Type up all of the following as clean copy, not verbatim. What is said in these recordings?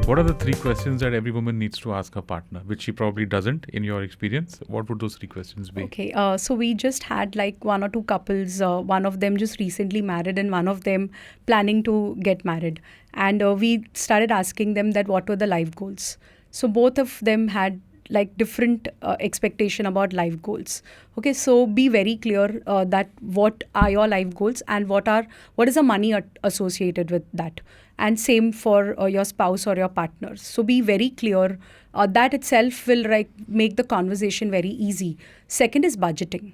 What are the 3 questions that every woman needs to ask her partner, which she probably doesn't in your experience? What would those 3 questions be? Okay, so we just had like 1 or 2 couples, one of them just recently married and one of them planning to get married. And we started asking them that what were the life goals. So both of them had like different expectation about life goals. Okay, so be very clear that what are your life goals and what is the money associated with that. And same for your spouse or your partners. So be very clear. That itself will make the conversation very easy. Second is budgeting.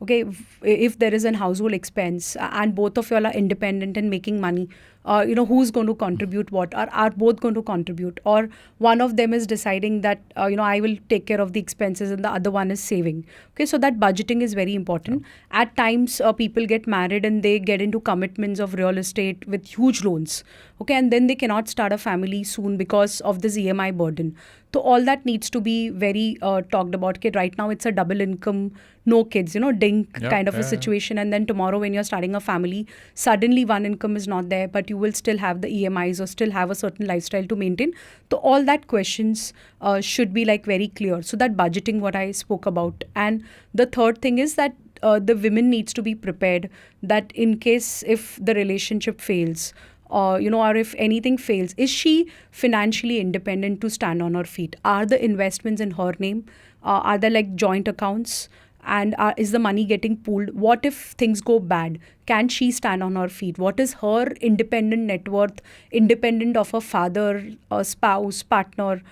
Okay, if there is an household expense and both of you all are independent and making money, who's going to contribute what? Are both going to contribute? Or one of them is deciding that, I will take care of the expenses and the other one is saving. Okay, so that budgeting is very important. Yeah. At times, people get married and they get into commitments of real estate with huge loans. Okay, and then they cannot start a family soon because of this EMI burden. So all that needs to be very talked about. Okay, right now it's a double income, no kids, kind of a situation. And then tomorrow when you're starting a family, suddenly one income is not there, but you will still have the EMIs or still have a certain lifestyle to maintain. So all that questions should be like very clear. So that budgeting, what I spoke about. And the third thing is that the women needs to be prepared that in case if the relationship fails, or if anything fails, is she financially independent to stand on her feet? Are the investments in her name? Are there like joint accounts? And is the money getting pooled? What if things go bad? Can she stand on her feet? What is her independent net worth, independent of her father, spouse, partner?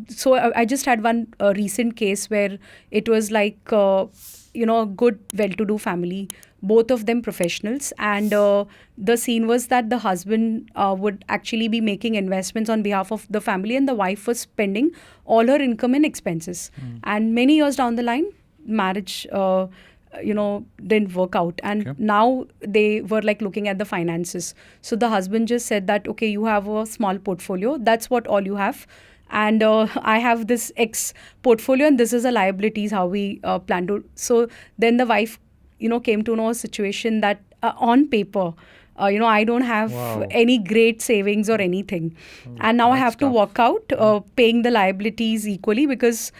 So I just had one recent case where it was like, a good, well-to-do family, both of them professionals. And the scene was that the husband would actually be making investments on behalf of the family and the wife was spending all her income in expenses. And many years down the line, marriage didn't work out, and now they were like looking at the finances. So the husband just said that, okay, you have a small portfolio, that's what all you have, and I have this X portfolio and this is a liabilities how we plan to. So then the wife came to know a situation that on paper I don't have any great savings or anything. And now I have to walk out paying the liabilities equally because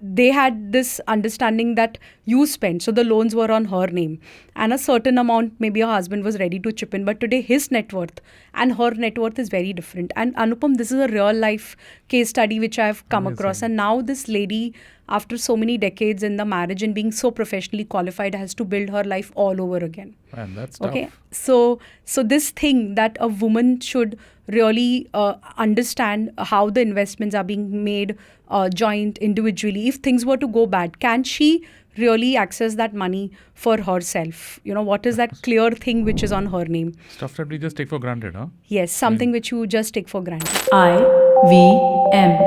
they had this understanding that you spent. So the loans were on her name and a certain amount, maybe her husband was ready to chip in. But today his net worth and her net worth is very different. And Anupam, this is a real life case study which I've come across. And now this lady, after so many decades in the marriage and being so professionally qualified, has to build her life all over again. Man, that's tough. Okay, so this thing that a woman should really understand how the investments are being made joint, individually. If things were to go bad, can she really access that money for herself? What is that clear thing which is on her name? Stuff that we just take for granted, huh? Yes, something which you just take for granted. IVM.